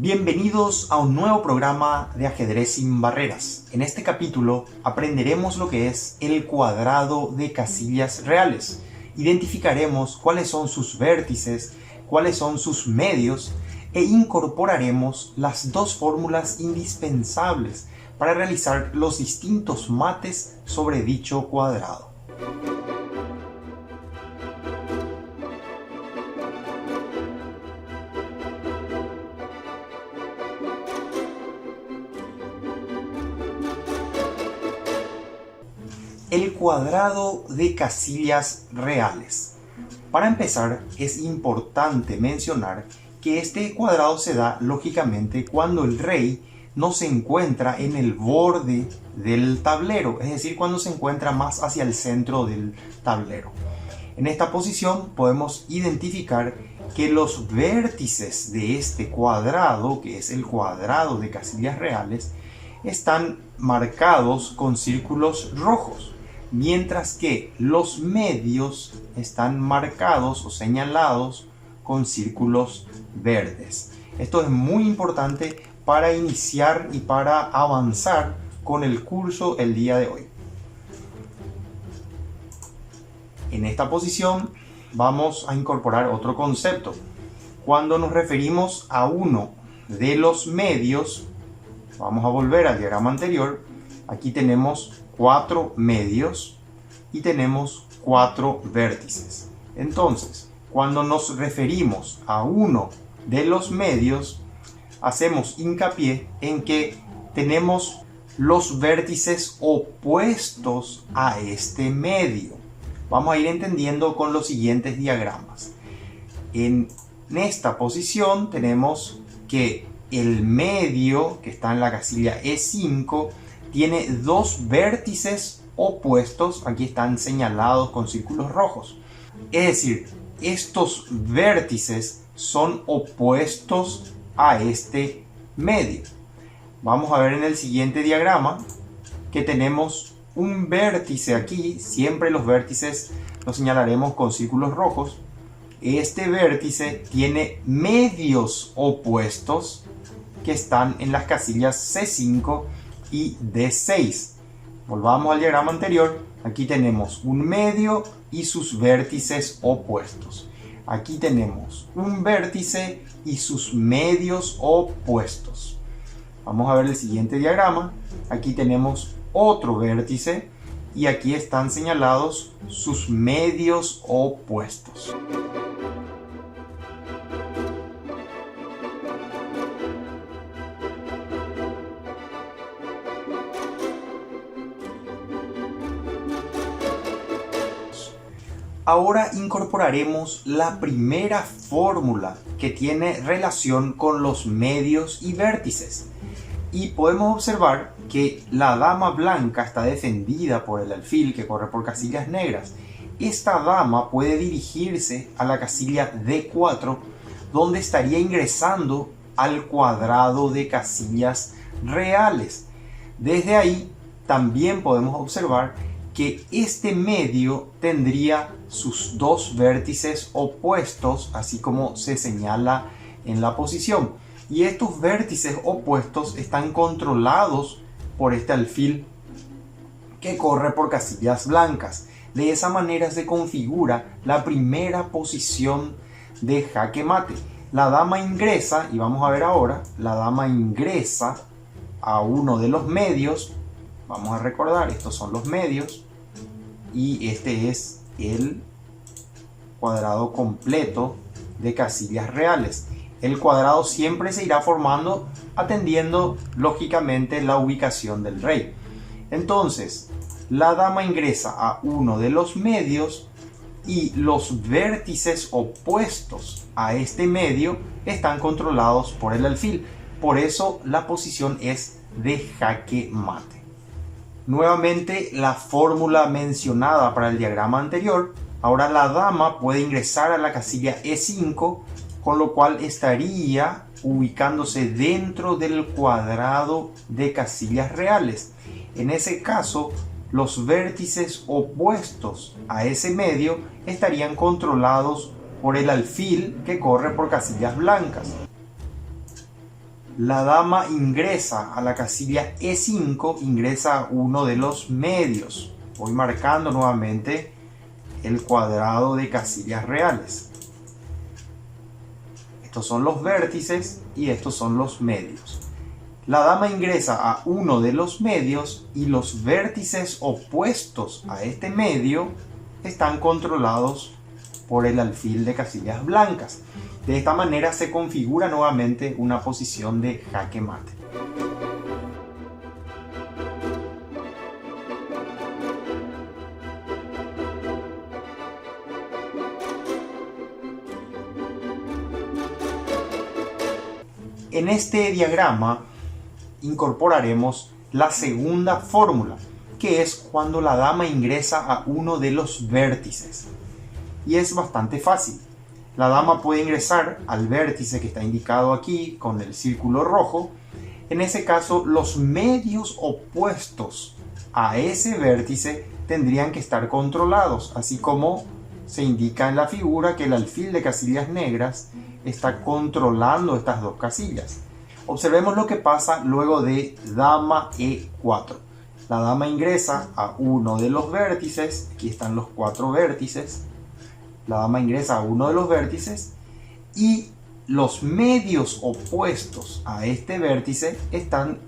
Bienvenidos a un nuevo programa de ajedrez sin barreras. En este capítulo aprenderemos lo que es el cuadrado de casillas reales. Identificaremos cuáles son sus vértices, cuáles son sus medios e incorporaremos las dos fórmulas indispensables para realizar los distintos mates sobre dicho cuadrado. El cuadrado de casillas reales. Para empezar, es importante mencionar que este cuadrado se da lógicamente cuando el rey no se encuentra en el borde del tablero, es decir, cuando se encuentra más hacia el centro del tablero. En esta posición podemos identificar que los vértices de este cuadrado, que es el cuadrado de casillas reales, están marcados con círculos rojos, mientras que los medios están marcados o señalados con círculos verdes. Esto es muy importante para iniciar y para avanzar con el curso el día de hoy. En esta posición vamos a incorporar otro concepto. Cuando nos referimos a uno de los medios, vamos a volver al diagrama anterior. Aquí tenemos 4 medios y tenemos 4 vértices. Entonces, cuando nos referimos a uno de los medios, hacemos hincapié en que tenemos los vértices opuestos a este medio. Vamos a ir entendiendo con los siguientes diagramas. En esta posición tenemos que el medio, que está en la casilla E5, tiene dos vértices opuestos, aquí están señalados con círculos rojos. Es decir, estos vértices son opuestos a este medio. Vamos a ver en el siguiente diagrama que tenemos un vértice aquí, siempre los vértices los señalaremos con círculos rojos. Este vértice tiene medios opuestos que están en las casillas C5 y D6. Volvamos al diagrama anterior. Aquí tenemos un medio y sus vértices opuestos. Aquí tenemos un vértice y sus medios opuestos. Vamos a ver el siguiente diagrama. Aquí tenemos otro vértice y aquí están señalados sus medios opuestos. Ahora incorporaremos la primera fórmula que tiene relación con los medios y vértices. Y podemos observar que la dama blanca está defendida por el alfil que corre por casillas negras. Esta dama puede dirigirse a la casilla D4, donde estaría ingresando al cuadrado de casillas reales. Desde ahí también podemos observar que este medio tendría sus dos vértices opuestos, así como se señala en la posición. Y estos vértices opuestos están controlados por este alfil que corre por casillas blancas. De esa manera se configura la primera posición de jaque mate. La dama ingresa, y vamos a ver ahora, la dama ingresa a uno de los medios. Vamos a recordar, estos son los medios y este es el cuadrado completo de casillas reales. El cuadrado siempre se irá formando atendiendo lógicamente la ubicación del rey. Entonces, la dama ingresa a uno de los medios y los vértices opuestos a este medio están controlados por el alfil. Por eso la posición es de jaque mate. Nuevamente la fórmula mencionada para el diagrama anterior. Ahora la dama puede ingresar a la casilla E5, con lo cual estaría ubicándose dentro del cuadrado de casillas reales. En ese caso, los vértices opuestos a ese medio estarían controlados por el alfil que corre por casillas blancas. La dama ingresa a la casilla E5, ingresa a uno de los medios. Voy marcando nuevamente el cuadrado de casillas reales. Estos son los vértices y estos son los medios. La dama ingresa a uno de los medios y los vértices opuestos a este medio están controlados por el alfil de casillas blancas. De esta manera se configura nuevamente una posición de jaque mate. En este diagrama incorporaremos la segunda fórmula, que es cuando la dama ingresa a uno de los vértices. Y es bastante fácil. La dama puede ingresar al vértice que está indicado aquí con el círculo rojo. En ese caso, los medios opuestos a ese vértice tendrían que estar controlados, así como se indica en la figura que el alfil de casillas negras está controlando estas dos casillas. Observemos lo que pasa luego de dama E4. La dama ingresa a uno de los vértices, aquí están los 4 vértices. La dama ingresa a uno de los vértices y los medios opuestos a este vértice están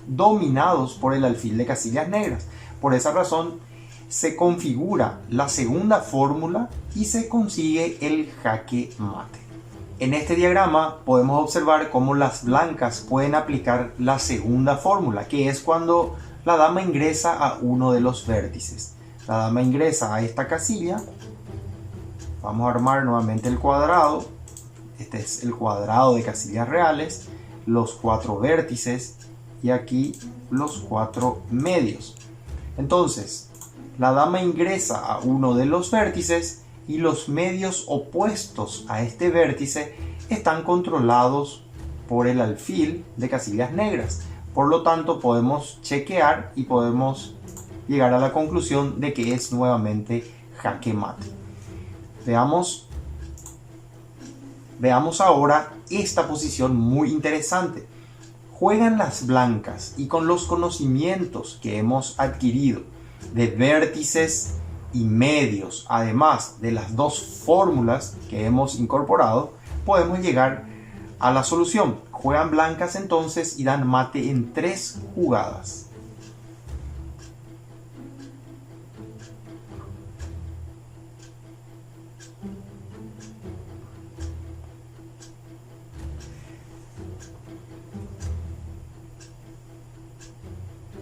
dominados por el alfil de casillas negras. Por esa razón se configura la segunda fórmula y se consigue el jaque mate. En este diagrama podemos observar cómo las blancas pueden aplicar la segunda fórmula, que es cuando la dama ingresa a uno de los vértices. La dama ingresa a esta casilla. Vamos a armar nuevamente el cuadrado. Este es el cuadrado de casillas reales, los 4 vértices y aquí los 4 medios. Entonces, la dama ingresa a uno de los vértices y los medios opuestos a este vértice están controlados por el alfil de casillas negras. Por lo tanto, podemos chequear y podemos llegar a la conclusión de que es nuevamente jaque mate. Veamos ahora esta posición muy interesante. Juegan las blancas y con los conocimientos que hemos adquirido de vértices y medios, además de las dos fórmulas que hemos incorporado, podemos llegar a la solución. Juegan blancas entonces y dan mate en 3 jugadas.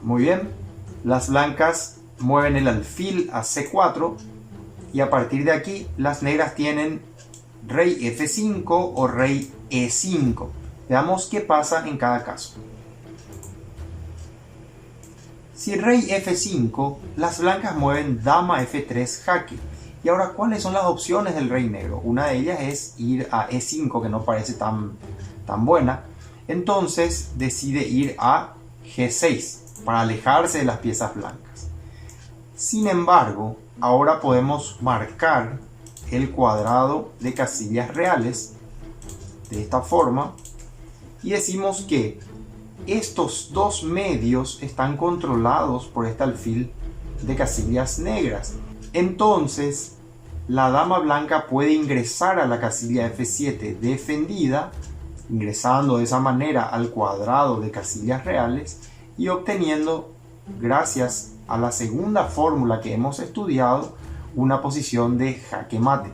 Muy bien, las blancas mueven el alfil a C4 y a partir de aquí las negras tienen rey F5 o rey E5. Veamos qué pasa en cada caso. Si rey F5, las blancas mueven dama F3 jaque. Y ahora, ¿cuáles son las opciones del rey negro? Una de ellas es ir a E5, que no parece tan buena. Entonces decide ir a G6 para alejarse de las piezas blancas. Sin embargo, ahora podemos marcar el cuadrado de casillas reales de esta forma y decimos que estos dos medios están controlados por este alfil de casillas negras. Entonces, la dama blanca puede ingresar a la casilla F7 defendida, ingresando de esa manera al cuadrado de casillas reales y obteniendo, gracias a la segunda fórmula que hemos estudiado, una posición de jaque mate.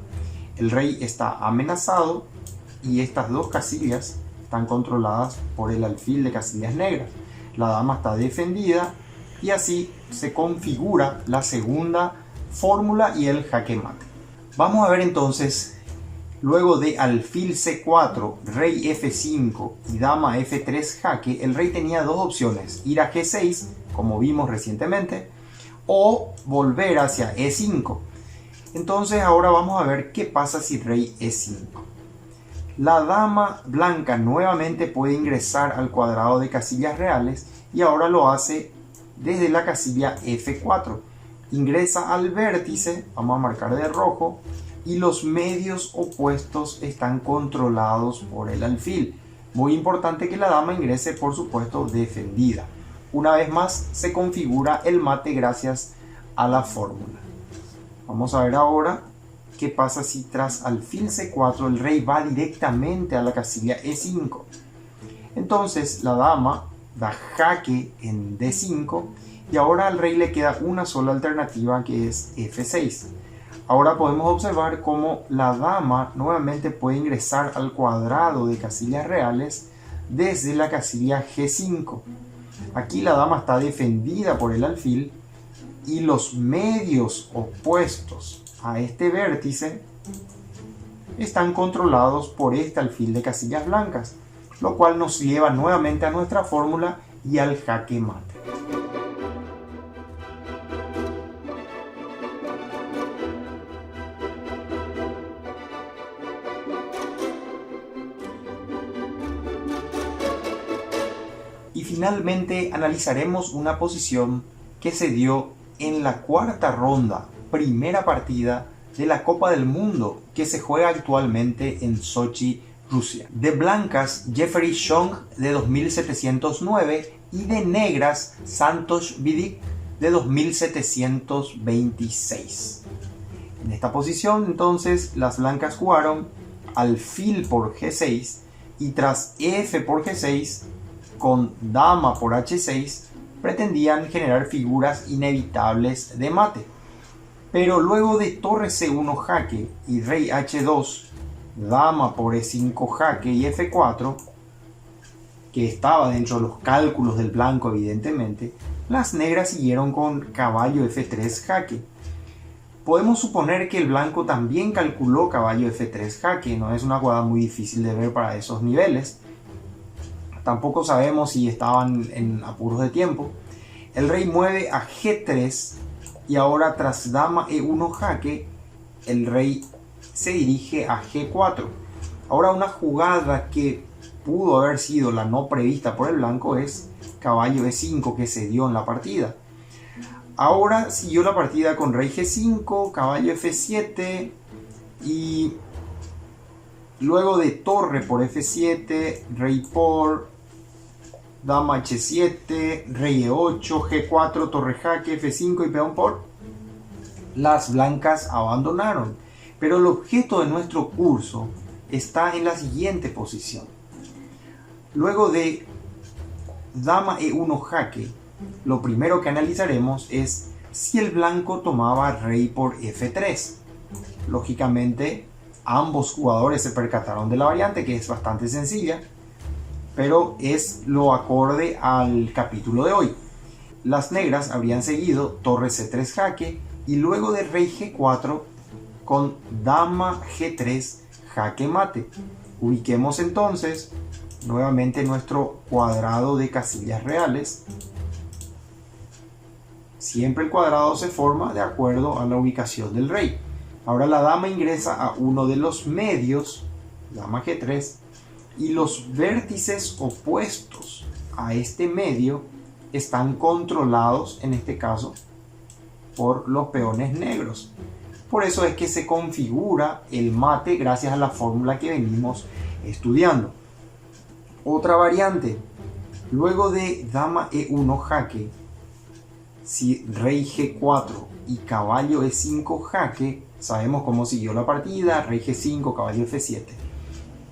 El rey está amenazado y estas dos casillas están controladas por el alfil de casillas negras. La dama está defendida y así se configura la segunda fórmula y el jaque mate. Vamos a ver entonces, luego de alfil C4, rey F5 y dama F3 jaque, el rey tenía dos opciones: ir a G6, como vimos recientemente, o volver hacia E5. Entonces ahora vamos a ver qué pasa si rey E5. La dama blanca nuevamente puede ingresar al cuadrado de casillas reales y ahora lo hace desde la casilla F4. Ingresa al vértice, vamos a marcar de rojo, y los medios opuestos están controlados por el alfil. Muy importante que la dama ingrese, por supuesto, defendida. Una vez más se configura el mate gracias a la fórmula. Vamos a ver ahora qué pasa si tras alfil C4 el rey va directamente a la casilla E5. Entonces la dama da jaque en D5 y ahora al rey le queda una sola alternativa, que es F6. Ahora podemos observar cómo la dama nuevamente puede ingresar al cuadrado de casillas reales desde la casilla G5. Aquí la dama está defendida por el alfil y los medios opuestos a este vértice están controlados por este alfil de casillas blancas, lo cual nos lleva nuevamente a nuestra fórmula y al jaque mate. Y finalmente analizaremos una posición que se dio en la cuarta ronda, primera partida de la Copa del Mundo, que se juega actualmente en Sochi, Rusia. De blancas, Jeffrey Chong de 2709 y de negras, Santosh Vidic de 2726. En esta posición, entonces, las blancas jugaron alfil por G6 y tras F por G6 con dama por H6 pretendían generar figuras inevitables de mate. Pero luego de torre C1 jaque y rey H2, dama por E5 jaque y F4, que estaba dentro de los cálculos del blanco evidentemente, las negras siguieron con caballo F3 jaque. Podemos suponer que el blanco también calculó caballo F3 jaque, no es una jugada muy difícil de ver para esos niveles. Tampoco sabemos si estaban en apuros de tiempo. El rey mueve a G3 y ahora tras dama E1 jaque, el rey se dirige a G4. Ahora una jugada que pudo haber sido la no prevista por el blanco es caballo E5 que se dio en la partida. Ahora siguió la partida con rey G5, caballo F7 y luego de torre por F7, rey por, dama H7, rey E8, G4, torre jaque, F5 y peón por. Las blancas abandonaron, pero el objeto de nuestro curso está en la siguiente posición. Luego de dama E1 jaque, lo primero que analizaremos es si el blanco tomaba rey por F3. Lógicamente, ambos jugadores se percataron de la variante, que es bastante sencilla, pero es lo acorde al capítulo de hoy. Las negras habrían seguido torre C3 jaque y luego de rey G4 con dama G3 jaque mate. Ubiquemos entonces nuevamente nuestro cuadrado de casillas reales. Siempre el cuadrado se forma de acuerdo a la ubicación del rey. Ahora la dama ingresa a uno de los medios, dama G3, y los vértices opuestos a este medio están controlados, en este caso, por los peones negros. Por eso es que se configura el mate gracias a la fórmula que venimos estudiando. Otra variante, luego de dama E1 jaque, si rey G4 y caballo E5 jaque, sabemos cómo siguió la partida, rey G5, caballo F7.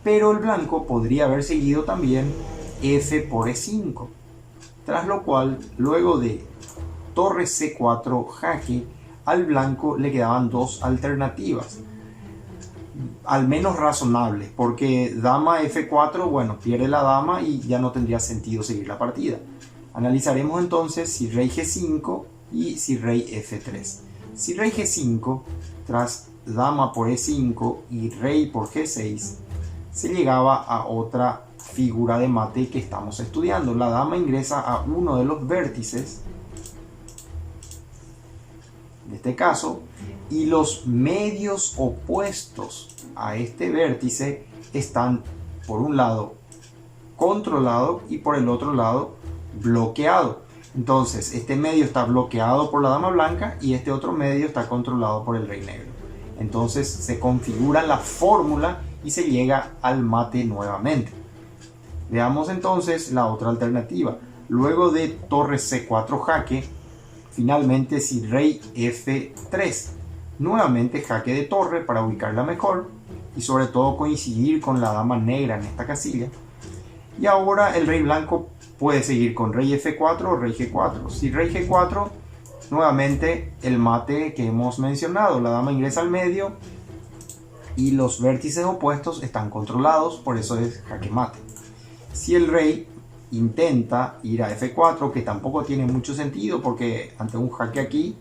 Pero el blanco podría haber seguido también F por E5. Tras lo cual, luego de torre C4 jaque, al blanco le quedaban dos alternativas, al menos razonables, porque dama F4, bueno, pierde la dama y ya no tendría sentido seguir la partida. Analizaremos entonces si rey G5 y si rey F3. Si rey G5, tras dama por E5 y rey por G6, se llegaba a otra figura de mate que estamos estudiando. La dama ingresa a uno de los vértices, en este caso, y los medios opuestos a este vértice están por un lado controlado y por el otro lado bloqueado. Entonces este medio está bloqueado por la dama blanca y este otro medio está controlado por el rey negro. Entonces se configura la fórmula y se llega al mate nuevamente. Veamos entonces la otra alternativa. Luego de torre C4 jaque, finalmente si rey F3, nuevamente jaque de torre para ubicarla mejor y sobre todo coincidir con la dama negra en esta casilla. Y ahora el rey blanco puede seguir con rey F4 o rey G4. Si rey G4, nuevamente el mate que hemos mencionado, la dama ingresa al medio y los vértices opuestos están controlados, por eso es jaque mate. Si el rey intenta ir a F4, que tampoco tiene mucho sentido porque ante un jaque aquí,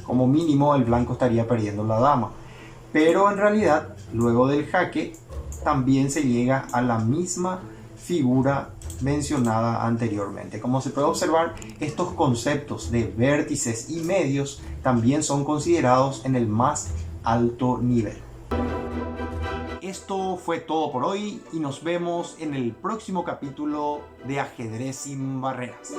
como mínimo el blanco estaría perdiendo la dama. Pero en realidad, luego del jaque, también se llega a la misma figura mencionada anteriormente. Como se puede observar, estos conceptos de vértices y medios también son considerados en el más alto nivel. Esto fue todo por hoy y nos vemos en el próximo capítulo de Ajedrez sin Barreras.